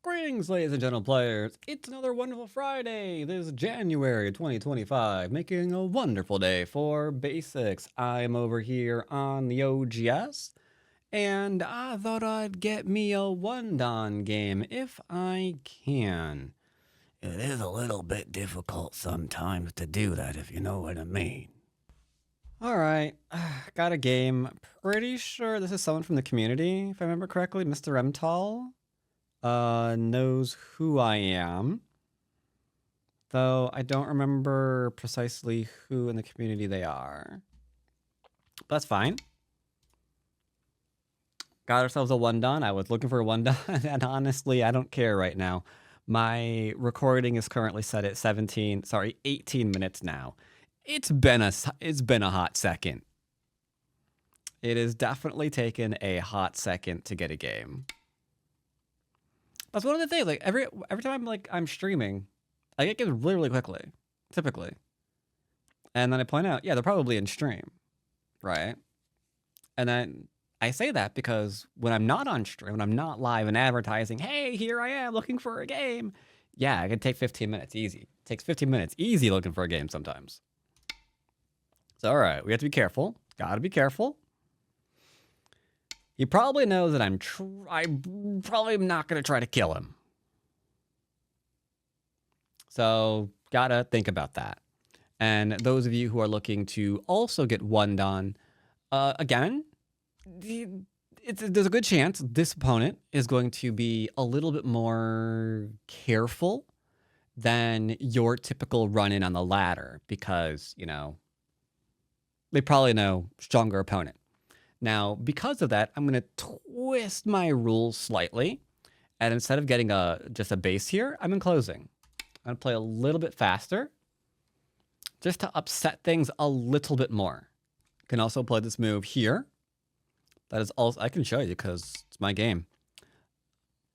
Greetings, ladies and gentlemen players. It's another wonderful Friday. This is January 2025, making a wonderful day for basics. I'm over here on the OGS, and I thought I'd get me a one-don game if I can. It is a little bit difficult sometimes to do that, if you know what I mean. All right, got a game. Pretty sure this is someone from the community, if I remember correctly, Mr. Emtall. Knows who I am, though I don't remember precisely who in the community they are. But that's fine. Got ourselves a one don. I was looking for a one don, and honestly, I don't care right now. My recording is currently set at 18 minutes now. It's been a hot second. It has definitely taken a hot second to get a game. That's one of the things. Like every time I'm streaming, I get games really, really quickly, typically. And then I point out, yeah, they're probably in stream, right? And then I say that because when I'm not on stream, when I'm not live and advertising, hey, here I am looking for a game. Yeah, it can take 15 minutes, easy. It takes 15 minutes, easy looking for a game sometimes. So, all right, we have to be careful. Gotta be careful. He probably knows that I'm probably not going to try to kill him. So, gotta think about that. And those of you who are looking to also get one done, again, there's a good chance this opponent is going to be a little bit more careful than your typical run-in on the ladder because, you know, they probably know stronger opponent. Now, because of that, I'm going to twist my rules slightly. And instead of getting just a base here, I'm enclosing. I'm going to play a little bit faster just to upset things a little bit more. You can also play this move here. That is also, I can show you because it's my game.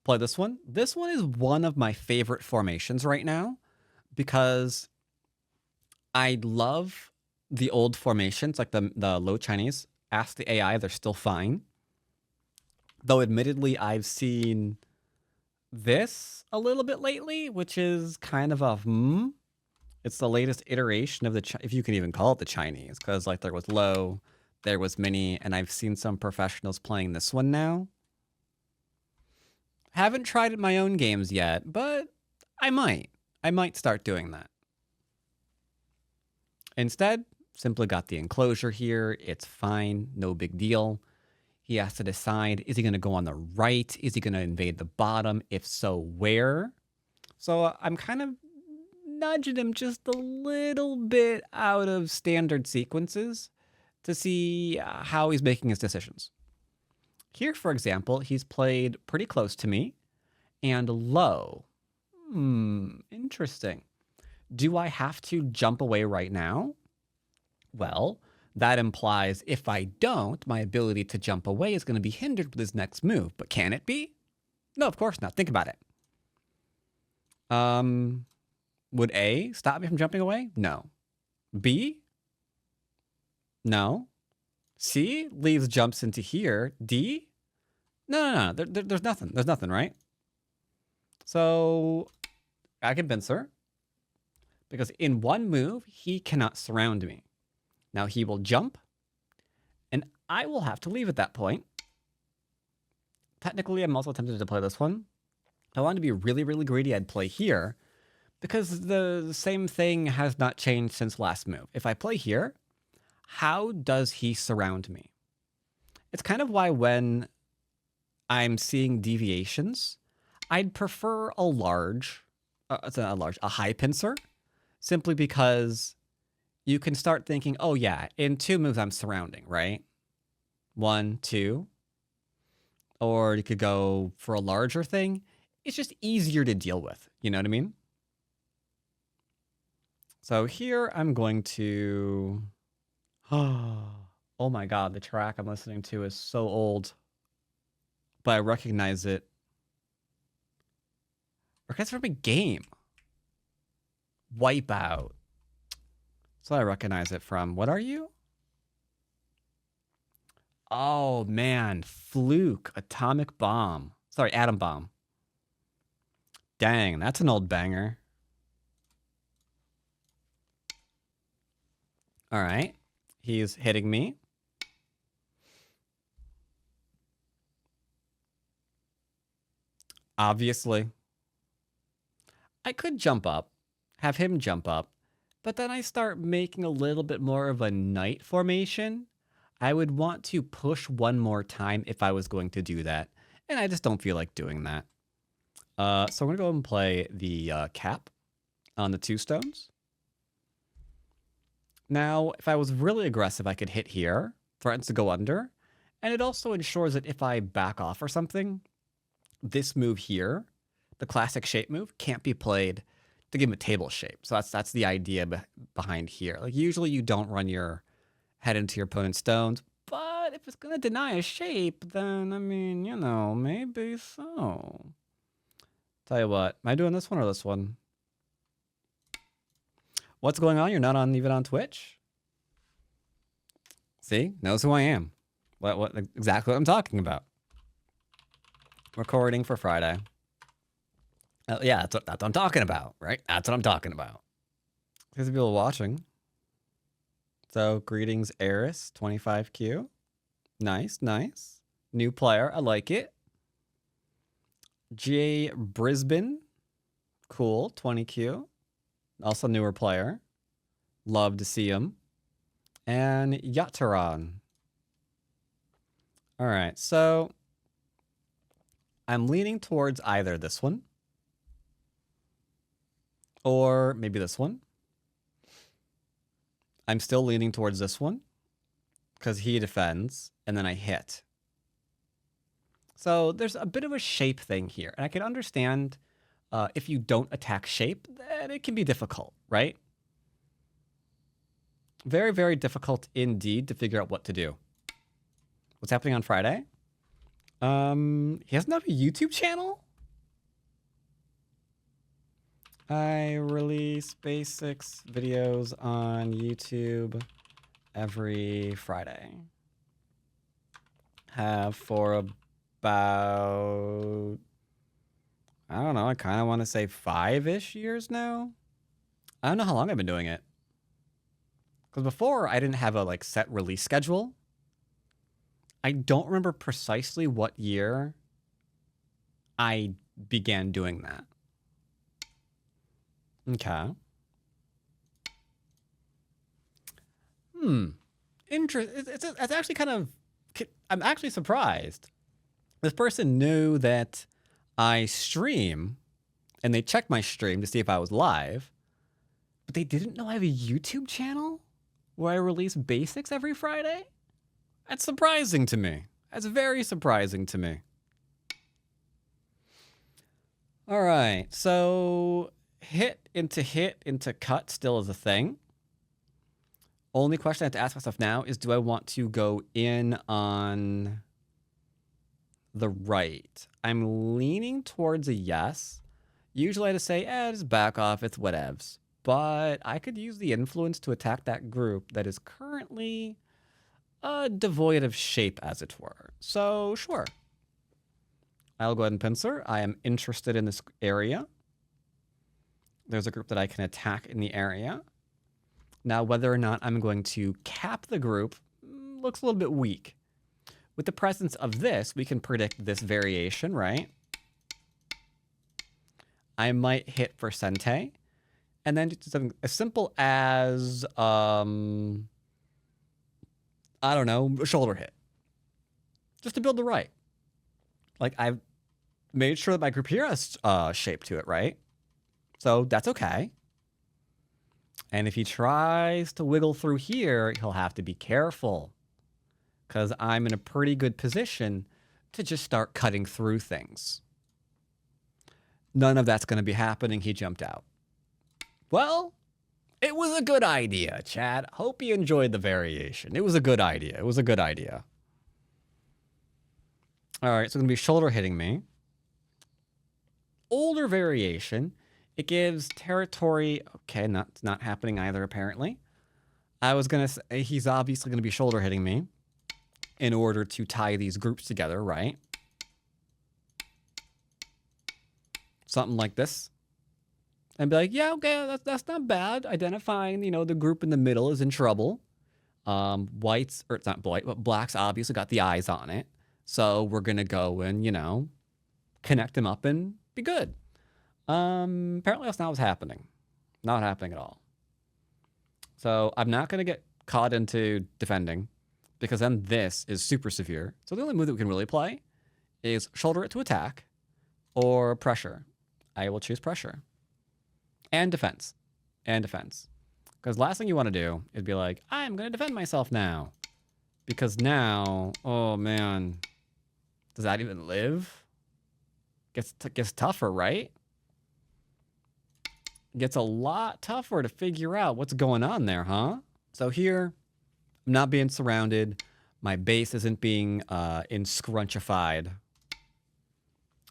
Play this one. This one is one of my favorite formations right now because I love the old formations, like the low Chinese. Ask the AI, they're still fine. Though admittedly, I've seen this a little bit lately, which is kind of a It's the latest iteration of if you can even call it the Chinese, because like there was low, there was mini, and I've seen some professionals playing this one now. Haven't tried it in my own games yet, but I might. I might start doing that. Instead, simply got the enclosure here. It's fine. No big deal. He has to decide, is he going to go on the right? Is he going to invade the bottom? If so, where? So I'm kind of nudging him just a little bit out of standard sequences to see how he's making his decisions. Here, for example, he's played pretty close to me and low. Interesting. Do I have to jump away right now? Well, that implies if I don't, my ability to jump away is going to be hindered with his next move. But can it be? No, of course not. Think about it. Would A stop me from jumping away? No. B? No. C leaves jumps into here. D? No. There's nothing. There's nothing, right? So I convince her because in one move, he cannot surround me. Now he will jump, and I will have to leave at that point. Technically, I'm also tempted to play this one. If I wanted to be really, really greedy, I'd play here, because the same thing has not changed since last move. If I play here, how does he surround me? It's kind of why when I'm seeing deviations, I'd prefer a high pincer, simply because you can start thinking, oh yeah, in 2 moves I'm surrounding, right? 1, 2. Or you could go for a larger thing. It's just easier to deal with, you know what I mean? So here I'm going to... Oh my god, the track I'm listening to is so old. But I recognize it. Recognize from a game. Wipeout. So I recognize it from, what are you? Oh man, Fluke, Atomic Bomb. Sorry, Atom Bomb. Dang, that's an old banger. All right. He's hitting me. Obviously. I could jump up, have him jump up, but then I start making a little bit more of a knight formation. I would want to push one more time if I was going to do that, and I just don't feel like doing that. So I'm going to go and play the cap on the 2 stones. Now, if I was really aggressive, I could hit here, threatens to go under, and it also ensures that if I back off or something, this move here, the classic shape move, can't be played to give him a table shape. So that's the idea behind here. Like usually you don't run your head into your opponent's stones, but if it's going to deny a shape, then I mean, you know, maybe so. Tell you what, am I doing this one or this one? What's going on? You're not on even on Twitch? See, knows who I am. What exactly what I'm talking about. Recording for Friday. Yeah, that's what I'm talking about, right? That's what I'm talking about. There's people watching. So, greetings, Eris, 25Q. Nice, nice. New player, I like it. J Brisbane, cool, 20Q. Also newer player. Love to see him. And Yataran. All right, so I'm leaning towards either this one or maybe this one. I'm still leaning towards this one because he defends and then I hit. So there's a bit of a shape thing here. And I can understand if you don't attack shape, then it can be difficult, right? Very, very difficult indeed to figure out what to do. What's happening on Friday? He doesn't have a YouTube channel? I release basics videos on YouTube every Friday. Have for about, I don't know, I kind of want to say 5-ish years now. I don't know how long I've been doing it. Because before, I didn't have a like set release schedule. I don't remember precisely what year I began doing that. Okay. It's actually kind of, I'm actually surprised. This person knew that I stream, and they checked my stream to see if I was live, but they didn't know I have a YouTube channel where I release basics every Friday? That's surprising to me. That's very surprising to me. All right, so hit into cut still is a thing. Only question I have to ask myself now is, do I want to go in on the right? I'm leaning towards a yes. Usually I just say, just back off, it's whatevs. But I could use the influence to attack that group that is currently devoid of shape, as it were. So, sure. I'll go ahead and pincer. I am interested in this area. There's a group that I can attack in the area. Now, whether or not I'm going to cap the group looks a little bit weak. With the presence of this, we can predict this variation, right? I might hit for Sente. And then just something as simple as, I don't know, a shoulder hit. Just to build the right. Like, I've made sure that my group here has shape to it, right? So that's okay. And if he tries to wiggle through here, he'll have to be careful. Because I'm in a pretty good position to just start cutting through things. None of that's going to be happening. He jumped out. Well, it was a good idea, Chad. Hope you enjoyed the variation. It was a good idea. It was a good idea. All right, so it's going to be shoulder hitting me. Older variation. It gives territory. Okay, not happening either, apparently. I was going to say he's obviously going to be shoulder hitting me in order to tie these groups together, right? something like this, and be like, yeah, okay, that's not bad. Identifying, the group in the middle is in trouble. Whites, or it's not white, but blacks obviously got the eyes on it. So we're gonna go and, connect them up and be good. Apparently that's not what's happening. Not happening at all. So I'm not gonna get caught into defending, because then this is super severe. So the only move that we can really play is shoulder it to attack or pressure. I will choose pressure. And defense. And defense. Because last thing you want to do is be like, I'm going to defend myself now. Because now, oh man, does that even live? Gets tougher, right? Gets a lot tougher to figure out what's going on there, huh? So here, I'm not being surrounded. My base isn't being inscrunchified.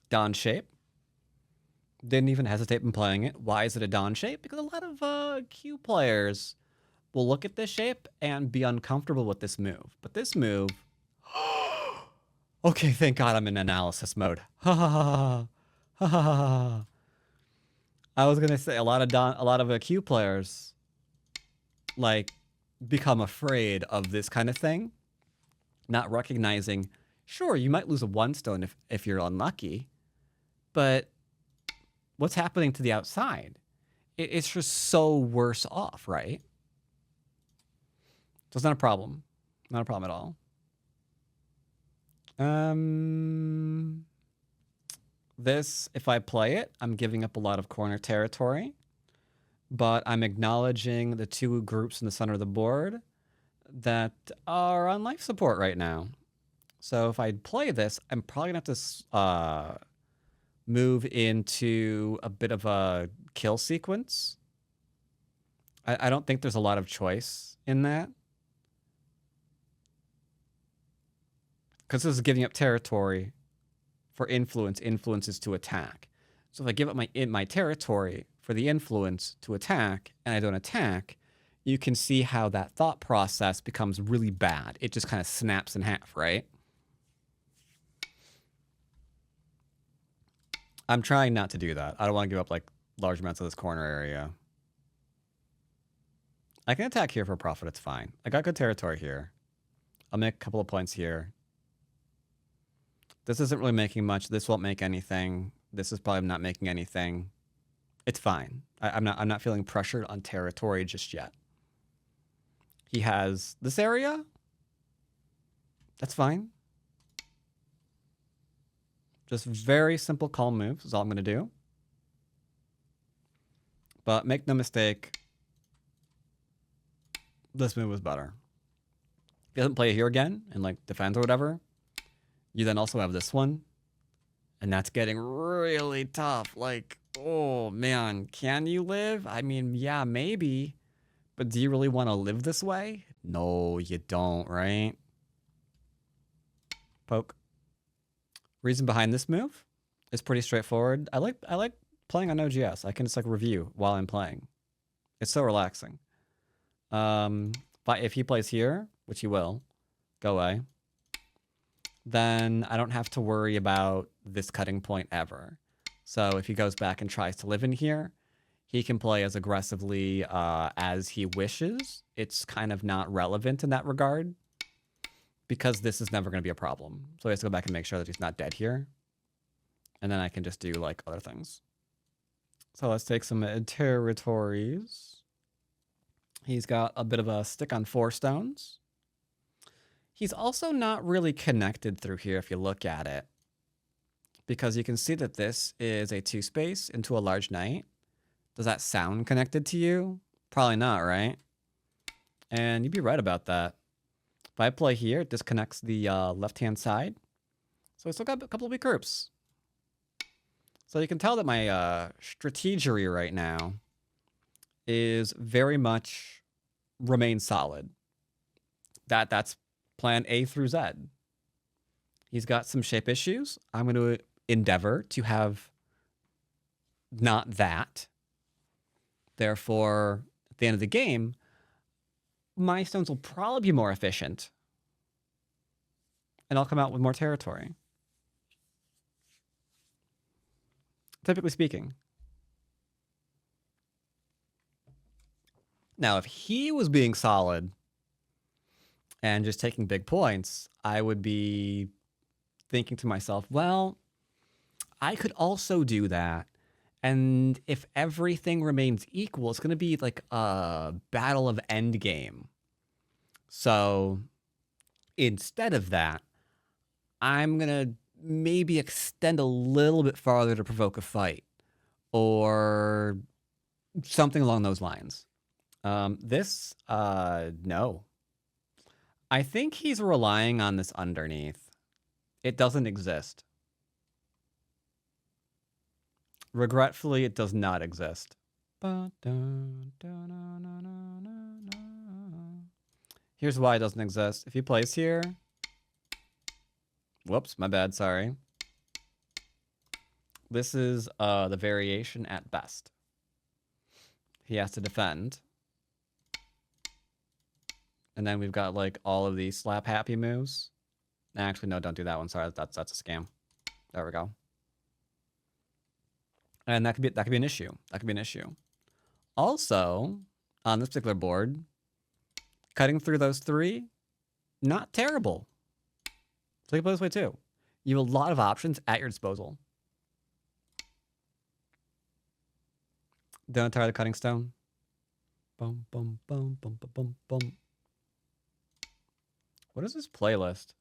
Dawn shape. Didn't even hesitate in playing it. Why is it a Dawn shape? Because a lot of Q players will look at this shape and be uncomfortable with this move. But this move... Okay, thank God I'm in analysis mode. Ha ha ha ha ha ha. I was gonna say a lot of Q players like become afraid of this kind of thing, not recognizing, sure, you might lose a 1-stone if you're unlucky, but what's happening to the outside? It's just so worse off, right? So it's not a problem. Not a problem at all. This, if I play it, I'm giving up a lot of corner territory, but I'm acknowledging the two groups in the center of the board that are on life support right now. So if I play this, I'm probably gonna have to move into a bit of a kill sequence. I don't think there's a lot of choice in that, because this is giving up territory for influences to attack. So if I give up my territory for the influence to attack, and I don't attack, you can see how that thought process becomes really bad. It just kind of snaps in half, right? I'm trying not to do that. I don't want to give up like large amounts of this corner area. I can attack here for profit. It's fine. I got good territory here. I'll make a couple of points here. This isn't really making much. This won't make anything. This is probably not making anything. It's fine. I'm not feeling pressured on territory just yet. He has this area. That's fine. Just very simple, calm moves is all I'm going to do. But make no mistake, this move was better. If he doesn't play it here again and like defends or whatever, you then also have this one. And that's getting really tough. Like, oh man, can you live? I mean, yeah, maybe. But do you really want to live this way? No, you don't, right? Poke. Reason behind this move is pretty straightforward. I like playing on OGS. I can just like review while I'm playing. It's so relaxing. But if he plays here, which he will, go away, then I don't have to worry about this cutting point ever. So if he goes back and tries to live in here, he can play as aggressively as he wishes. It's kind of not relevant in that regard, because this is never going to be a problem. So he has to go back and make sure that he's not dead here. And then I can just do like other things. So let's take some territories. He's got a bit of a stick on 4 stones. He's also not really connected through here if you look at it, because you can see that this is a 2 space into a large knight. Does that sound connected to you? Probably not, right? And you'd be right about that. If I play here, it disconnects the left-hand side. So I still got a couple of weak groups. So you can tell that my strategery right now is very much remain solid. That's plan A through Z. He's got some shape issues. I'm going to endeavor to have not that. Therefore, at the end of the game, my stones will probably be more efficient. And I'll come out with more territory. typically speaking. Now, if he was being solid and just taking big points, I would be thinking to myself, well, I could also do that. And if everything remains equal, it's going to be like a battle of endgame. So instead of that, I'm going to maybe extend a little bit farther to provoke a fight or something along those lines. No. I think he's relying on this underneath. It doesn't exist. Regretfully, it does not exist. Here's why it doesn't exist. If he plays here... Whoops, my bad, sorry. This is the variation at best. He has to defend. And then we've got like all of these slap happy moves. Actually, no, don't do that one. Sorry, that's a scam. There we go. And that could be an issue. That could be an issue. Also, on this particular board, cutting through those three, not terrible. So you can play this way too. You have a lot of options at your disposal. Don't tire the cutting stone. Boom, boom, boom, boom, boom, boom, boom. What is this playlist?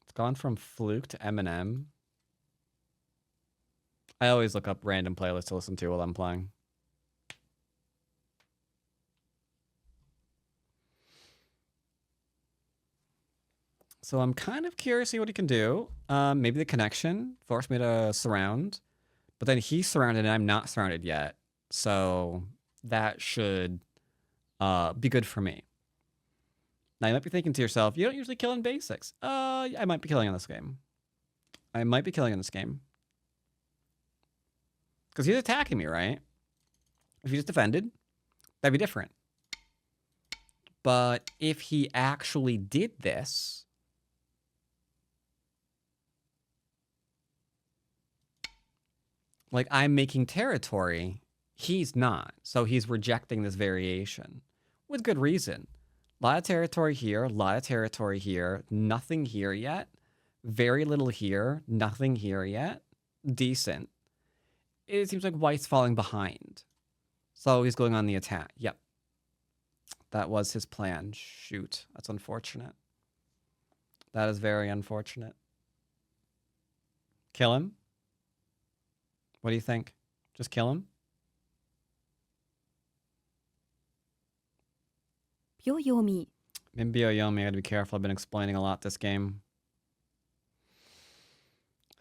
It's gone from Fluke to Eminem. I always look up random playlists to listen to while I'm playing. So I'm kind of curious to see what he can do. Maybe the connection forced me to surround. But then he's surrounded and I'm not surrounded yet. So that should be good for me. Now you might be thinking to yourself, you don't usually kill in basics. I might be killing in this game. I might be killing in this game. Because he's attacking me, right? If he just defended, that'd be different. But if he actually did this... Like, I'm making territory. He's not. So he's rejecting this variation. With good reason. A lot of territory here, a lot of territory here, nothing here yet. Very little here, nothing here yet. Decent. It seems like White's falling behind. So he's going on the attack. Yep. That was his plan. Shoot. That's unfortunate. That is very unfortunate. Kill him? What do you think? Just kill him? Byoyomi. Byoyomi, I gotta be careful. I've been explaining a lot this game.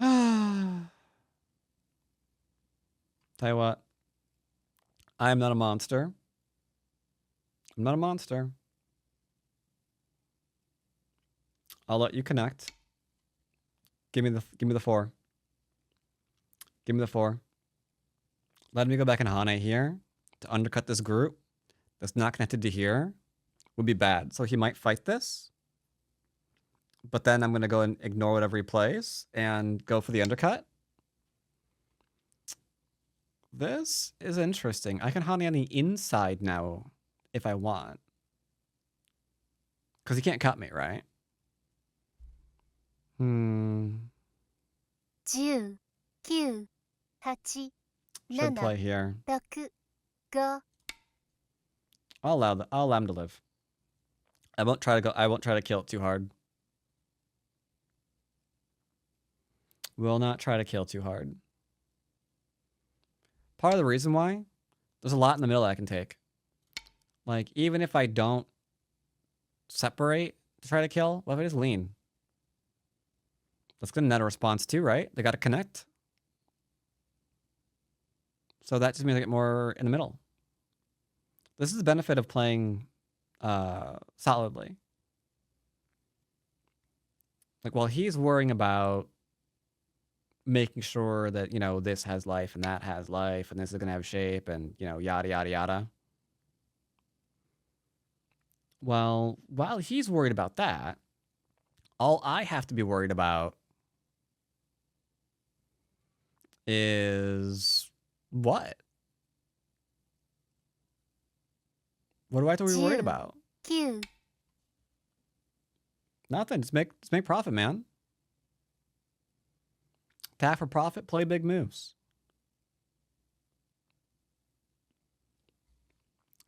Tell you what. I am not a monster. I'm not a monster. I'll let you connect. Give me the 4. Give me the 4. Let me go back in Hane here to undercut this group that's not connected to here would be bad. So he might fight this. But then I'm going to go and ignore whatever he plays and go for the undercut. This is interesting. I can Hane on the inside now if I want. Because he can't cut me, right? 10、9、8、Should 7、play here. 6、5。I'll allow him to live. I won't try to kill it too hard. Will not try to kill too hard. Part of the reason why, there's a lot in the middle that I can take. Like, even if I don't separate to try to kill, what if I just lean? That's gonna net a response too, right? They gotta connect. So that just means I get more in the middle. This is the benefit of playing solidly. Like, while he's worrying about making sure that, you know, this has life and that has life and this is going to have shape and, you know, yada, yada, yada. Well, while he's worried about that, all I have to be worried about is what? What do I have to be worried about? 9 Nothing. Just make profit, man. Tap for profit, play big moves.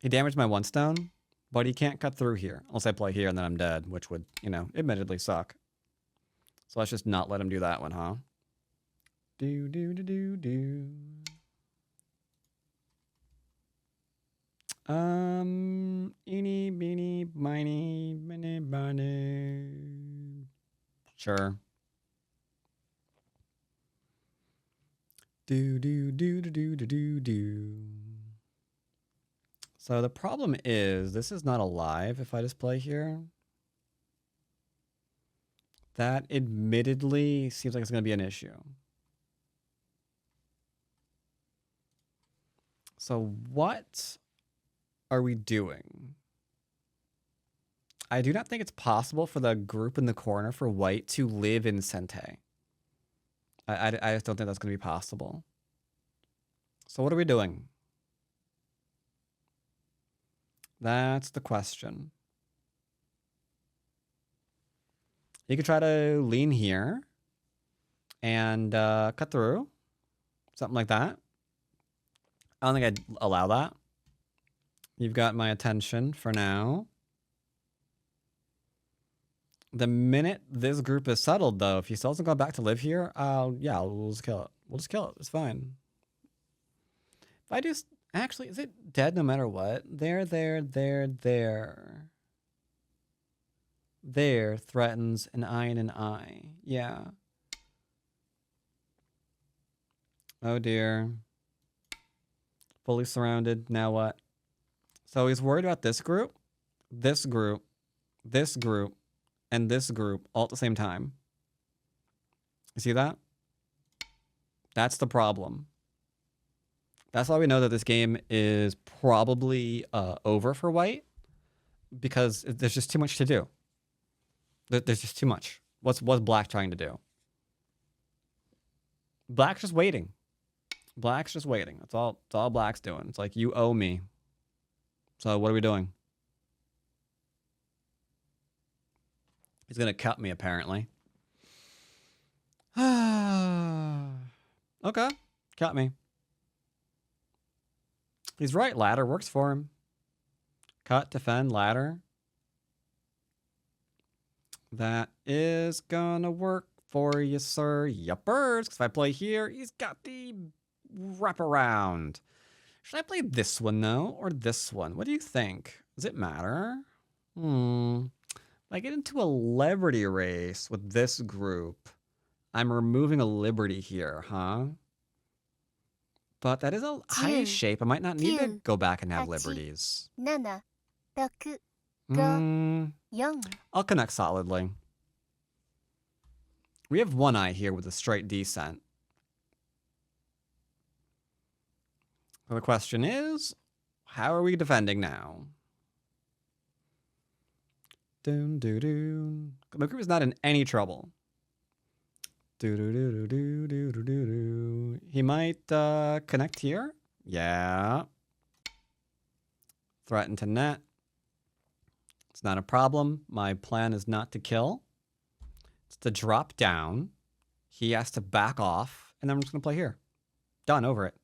He damaged my 1 stone, but he can't cut through here. Unless I play here and then I'm dead, which would, you know, admittedly suck. So let's just not let him do that one, huh? Do. Eeny, meeny, miny, bunny. Sure. Do. So the problem is, this is not alive if I just play here. That admittedly seems like it's going to be an issue. So what are we doing? I do not think it's possible for the group in the corner for white to live in Sente. I just don't think that's going to be possible. So what are we doing? That's the question. You could try to lean here and cut through. Something like that. I don't think I'd allow that. You've got my attention for now. The minute this group is settled, though, if he still doesn't go back to live here, yeah, we'll just kill it. We'll just kill it. It's fine. If I just... Actually, is it dead no matter what? There. There threatens an eye and an eye. Yeah. Oh, dear. Fully surrounded. Now what? So he's worried about this group, this group, this group, and this group all at the same time. You see that? That's the problem. That's why we know that this game is probably over for white, because there's just too much to do. There's just too much. What's black trying to do? Black's just waiting. Black's just waiting. That's all black's doing. It's like, you owe me. So what are we doing? He's going to cut me, apparently. Okay. Cut me. He's right. Ladder works for him. Cut, defend, ladder. That is going to work for you, sir. Yuppers. Because if I play here, he's got the wraparound. Should I play this one, though? Or this one? What do you think? Does it matter? If I get into a liberty race with this group, I'm removing a liberty here, huh? But that is a high shape. I might not need to go back and have liberties. 7 6 5 4 I'll connect solidly. We have one eye here with a straight descent. So the question is, how are we defending now? The group is not in any trouble. He might connect here. Yeah. Threaten to net. It's not a problem. My plan is not to kill. It's to drop down. He has to back off. And then I'm just going to play here. Done. Over it.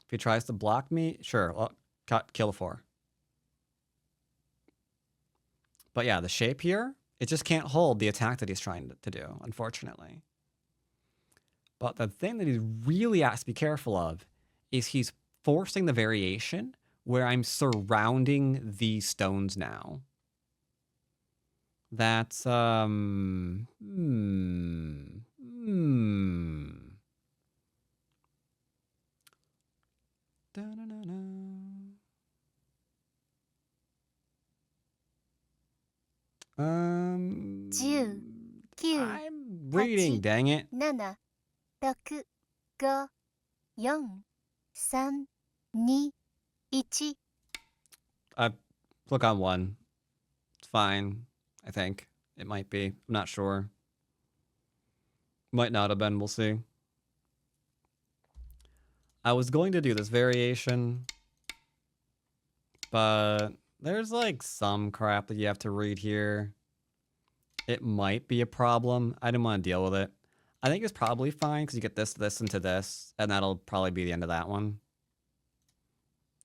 If he tries to block me, sure. Well, kill 4. But yeah, the shape here, it just can't hold the attack that he's trying to do, unfortunately. But the thing that he really has to be careful of is he's forcing the variation where I'm surrounding these stones now. That's, I'm 10 9 reading, dang it. 7 6 5 4 3 2 1 Click on 1. It's fine, I think. It might be. I'm not sure. Might not have been, we'll see. I was going to do this variation, but there's like some crap that you have to read here. It might be a problem. I didn't want to deal with it. I think it's probably fine because you get this, into this, and that'll probably be the end of that one.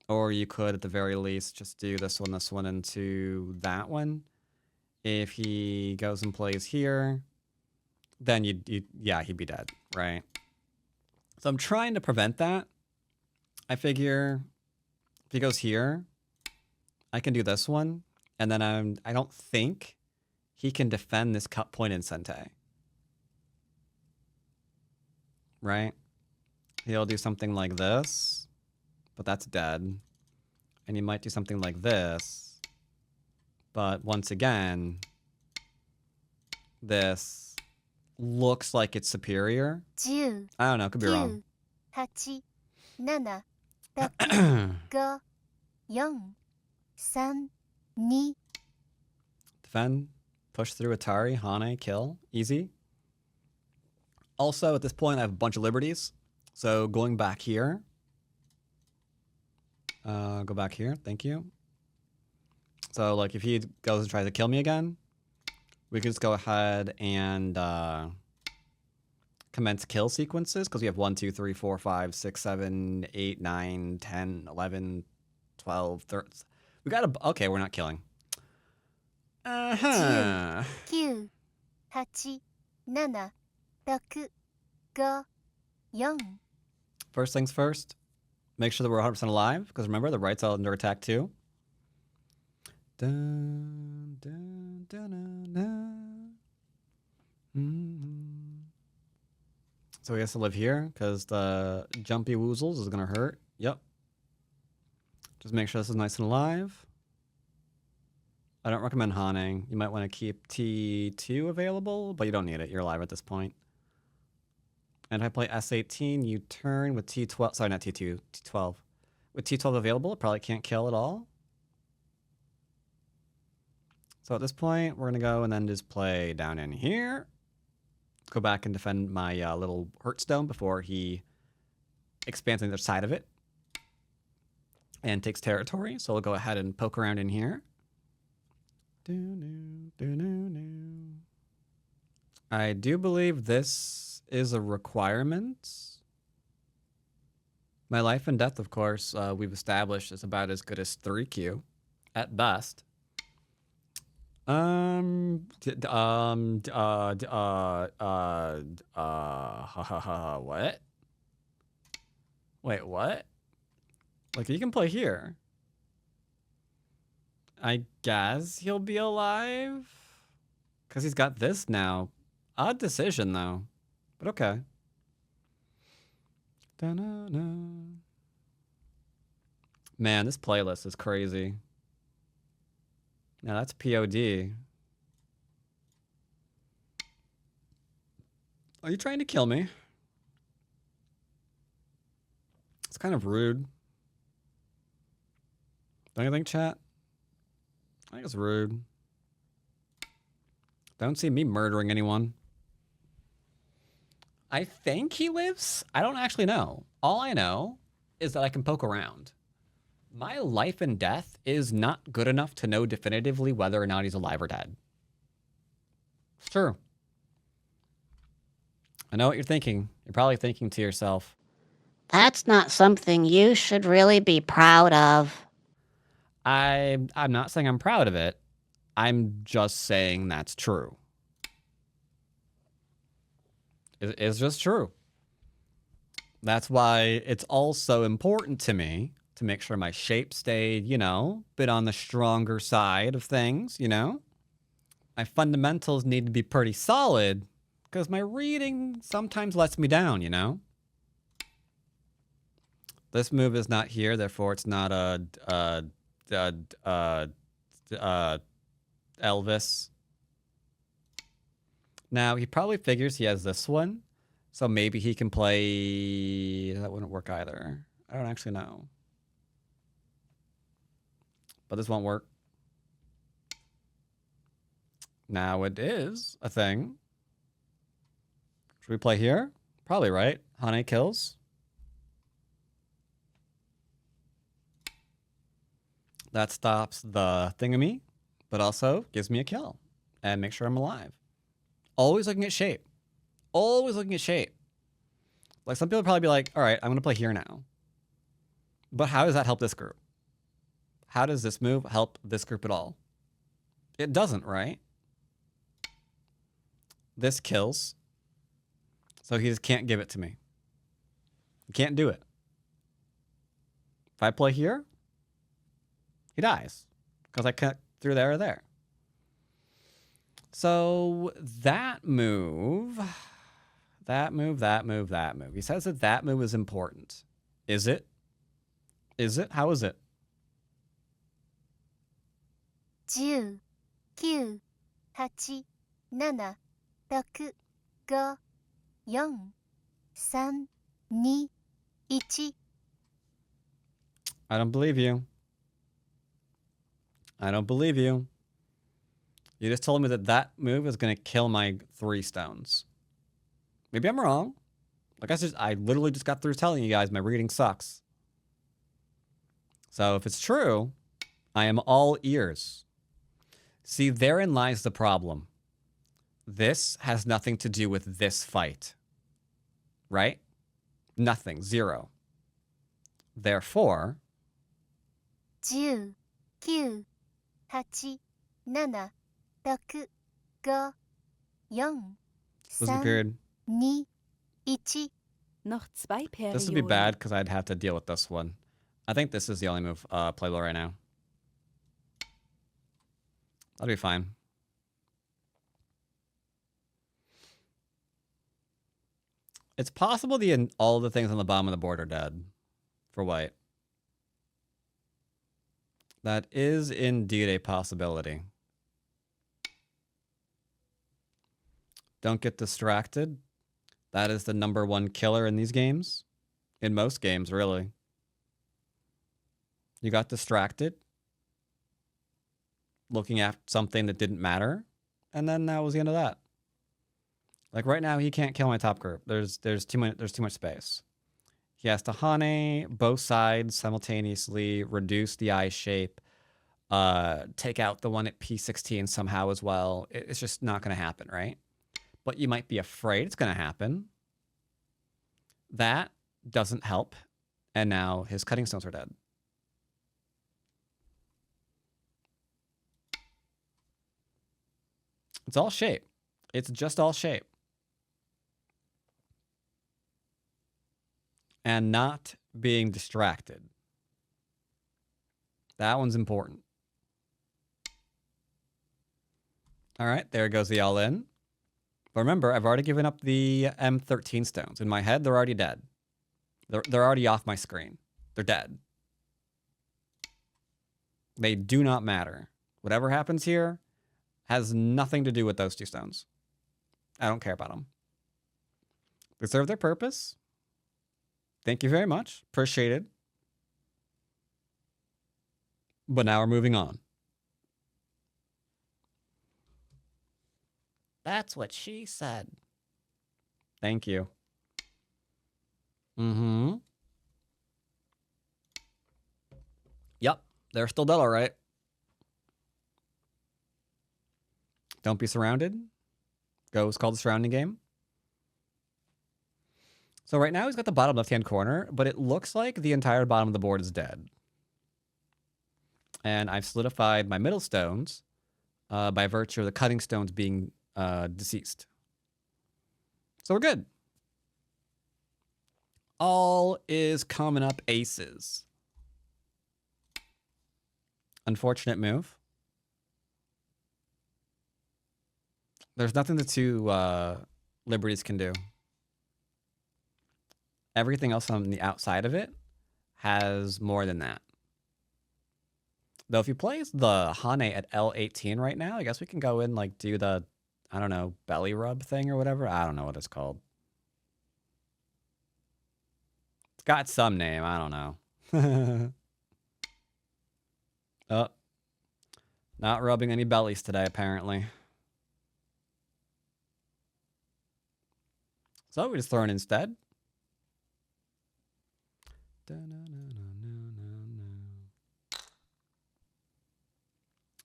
Or you could, at the very least, just do this one into that one. If he goes and plays here, then yeah, he'd be dead, right? So I'm trying to prevent that. I figure if he goes here, I can do this one, and then I don't think he can defend this cut point in Sente. Right? He'll do something like this, but that's dead. And he might do something like this, but once again, this looks like it's superior. 10、I don't know, could be wrong. 9、8、7、6、5、4、3、2、Defend, push through Atari, Hane, kill, easy. Also, at this point, I have a bunch of liberties. So going back here, go back here, thank you. So like if he goes and tries to kill me again, we could just go ahead and commence kill sequences because we have 1, 2, 3, 4, 5, 6, 7, 8, 9, 10, 11, 12, 13. We got a, okay, we're not killing. 10、9、8、7、6、5、4。 First things first, make sure that we're 100% alive because remember the right's all under attack too. Dun, dun, dun, dun, dun. So he has to live here because the jumpy woozles is going to hurt. Yep. Just make sure this is nice and alive. I don't recommend haunting. You might want to keep T2 available, but you don't need it. You're alive at this point. And if I play S18, you turn with T12. Sorry, not T2, T12. With T12 available, it probably can't kill at all. So at this point, we're going to go and then just play down in here. Go back and defend my little Heartstone before he expands on the other side of it and takes territory. So we'll go ahead and poke around in here. I do believe this is a requirement. My life and death, of course, we've established is about as good as 3Q at best. What? Wait, what? Like, you can play here. I guess he'll be alive? Because he's got this now. Odd decision, though. But okay. Da-na-na. Man, this playlist is crazy. Now that's POD. Are you trying to kill me? It's kind of rude. Don't you think, chat? I think it's rude. Don't see me murdering anyone. I think he lives. I don't actually know. All I know is that I can poke around. My life and death is not good enough to know definitively whether or not he's alive or dead. It's true. I know what you're thinking. You're probably thinking to yourself, that's not something you should really be proud of. I'm not saying I'm proud of it. I'm just saying that's true. It's just true. That's why it's also important to me to make sure my shape stayed, you know, a bit on the stronger side of things, you know? My fundamentals need to be pretty solid because my reading sometimes lets me down, you know? This move is not here, therefore it's not Elvis. Now, he probably figures he has this one, so maybe he can play... That wouldn't work either. I don't actually know. But this won't work. Now it is a thing. Should we play here? Probably, right? Hane kills. That stops the thingamy, but also gives me a kill and make sure I'm alive. Always looking at shape. Always looking at shape. Like, some people probably be like, all right, I'm going to play here now. But how does that help this group? How does this move help this group at all? It doesn't, right? This kills. So he just can't give it to me. He can't do it. If I play here, he dies. Because I cut through there or there. So that move... That move. He says that that move is important. Is it? Is it? How is it? 10、9、8、7、6、5、4、3、2、1。 I don't believe you. I don't believe you. You just told me that that move is going to kill my 3 stones. Maybe I'm wrong. Like I literally just got through telling you guys my reading sucks. So if it's true, I am all ears. See, therein lies the problem. This has nothing to do with this fight. Right? Nothing. 0. Therefore... 10、9、8、7、6、5、4、Listen 3、period. 2、1。 Noch 2 Perioden. This would be bad because I'd have to deal with this one. I think this is the only move playable right now. That'll be fine. It's possible all the things on the bottom of the board are dead for white. That is indeed a possibility. Don't get distracted. That is the #1 killer in these games. In most games, really. You got distracted. Looking at something that didn't matter. And then that was the end of that. Like right now, he can't kill my top group. There's too much space. He has to Hane both sides simultaneously, reduce the eye shape, take out the one at P16 somehow as well. It's just not going to happen, right? But you might be afraid it's going to happen. That doesn't help. And now his cutting stones are dead. It's all shape. It's just all shape. And not being distracted. That one's important. All right, there goes the all-in. But remember, I've already given up the M13 stones. In my head, they're already dead. They're already off my screen. They're dead. They do not matter. Whatever happens here has nothing to do with those 2 stones. I don't care about them. They serve their purpose. Thank you very much. Appreciated. But now we're moving on. That's what she said. Thank you. Mm-hmm. Yep. They're still dead, all right. Don't be surrounded. Go is called the surrounding game. So right now he's got the bottom left-hand corner, but it looks like the entire bottom of the board is dead. And I've solidified my middle stones by virtue of the cutting stones being deceased. So we're good. All is coming up aces. Unfortunate move. There's nothing the 2 liberties can do. Everything else on the outside of it has more than that. Though if he plays the Hane at L18 right now, I guess we can go in, like, do the, I don't know, belly rub thing or whatever. I don't know what it's called. It's got some name. I don't know. Oh. Not rubbing any bellies today, apparently. So we just throw it instead.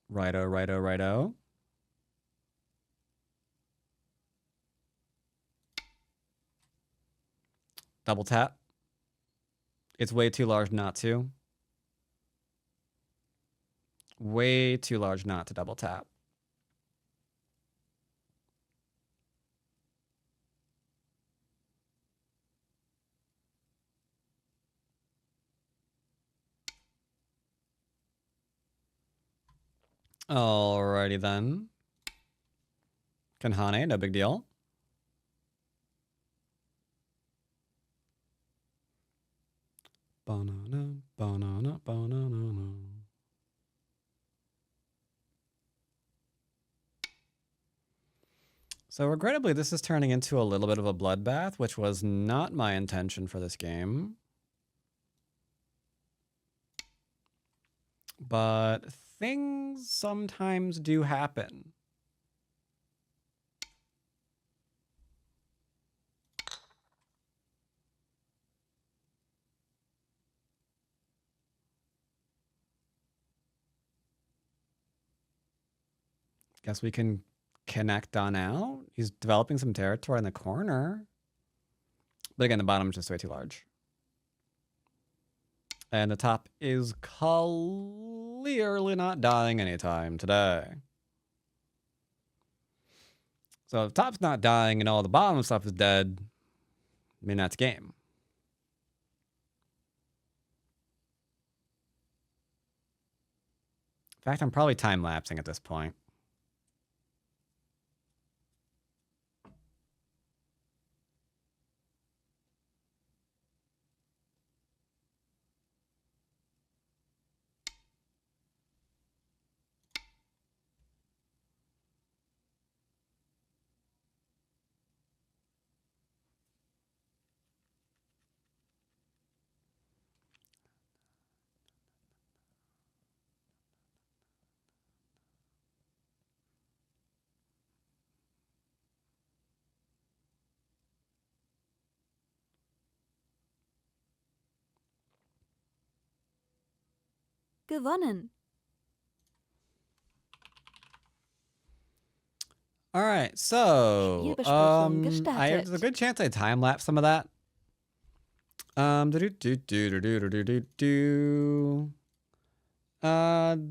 Righto, righto, righto. Double tap. It's way too large not to. Way too large not to double tap. Alrighty then. Kanhane, no big deal. Banana, banana, banana. So regrettably, this is turning into a little bit of a bloodbath, which was not my intention for this game. But things sometimes do happen. Guess we can connect on out. He's developing some territory in the corner. But again, the bottom is just way too large. And the top is clearly not dying anytime today. So if the top's not dying and all the bottom stuff is dead, I mean, that's game. In fact, I'm probably time-lapsing at this point. Gewonnen. All right, so Spielbesprechung there's a gestartet. good chance I time lapse some of that.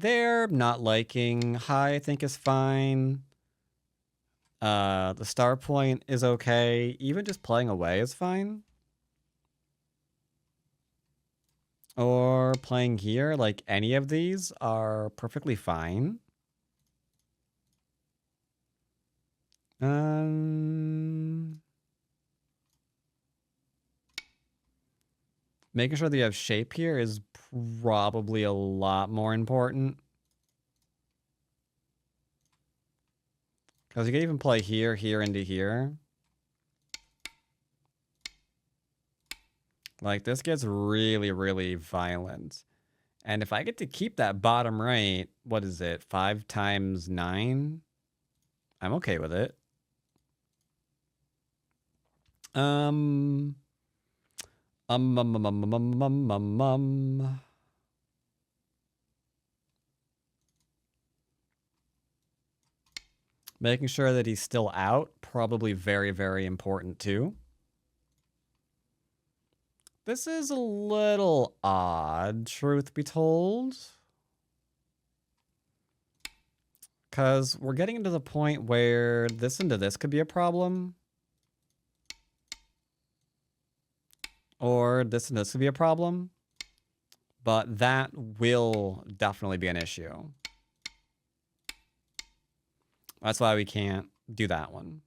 They're not liking. High, I think, is fine. The star point is okay. Even just playing away is fine. Or playing here, like any of these are perfectly fine. Making sure that you have shape here is probably a lot more important. Because you can even play here, here, into here. Like, this gets really, really violent. And if I get to keep that bottom right, what is it? 5 times 9? I'm okay with it. Making sure that he's still out, probably very, very important too. This is a little odd, truth be told. Because we're getting into the point where this into this could be a problem. Or this and this could be a problem. But that will definitely be an issue. That's why we can't do that one.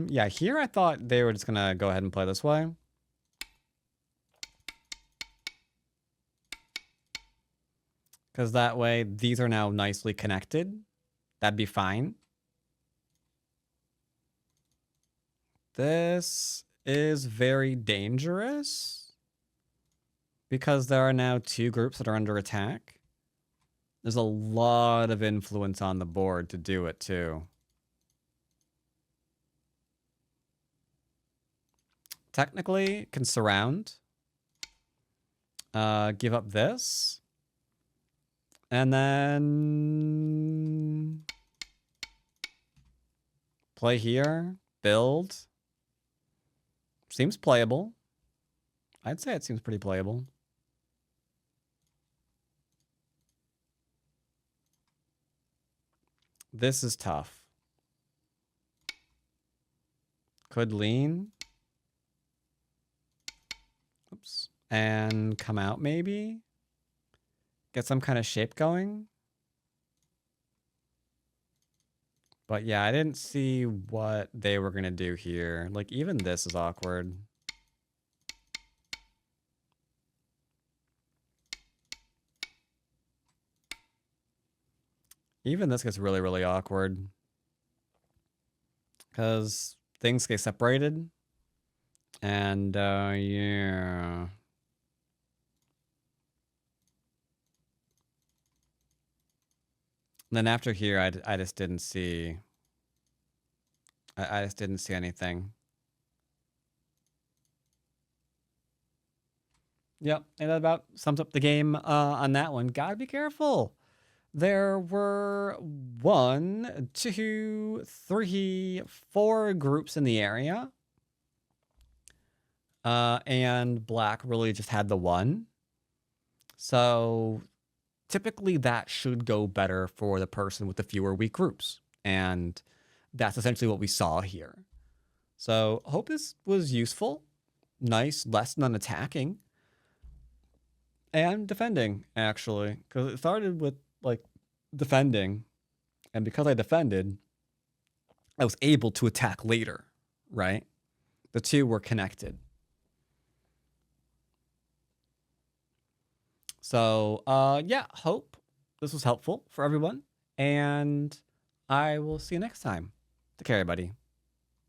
Yeah, here I thought they were just gonna go ahead and play this way. Because that way, these are now nicely connected. That'd be fine. This is very dangerous. Because there are now 2 groups that are under attack. There's a lot of influence on the board to do it, too. Technically, can surround. Give up this. And then play here. Build. Seems playable. I'd say it seems pretty playable. This is tough. Could lean. Oops. And come out maybe. Get some kind of shape going. But yeah, I didn't see what they were going to do here. Like, even this is awkward. Even this gets really, really awkward. Because things get separated. And, yeah. And then after here, I just didn't see... I just didn't see anything. Yep, and that about sums up the game on that one. Gotta be careful. There were 1, 2, 3, 4 groups in the area. And black really just had the 1. So typically that should go better for the person with the fewer weak groups. And that's essentially what we saw here. So hope this was useful. Nice lesson on attacking. And defending, actually. Because it started with, like, defending. And because I defended, I was able to attack later, right? The two were connected. So, yeah, hope this was helpful for everyone. And I will see you next time. Take care, everybody.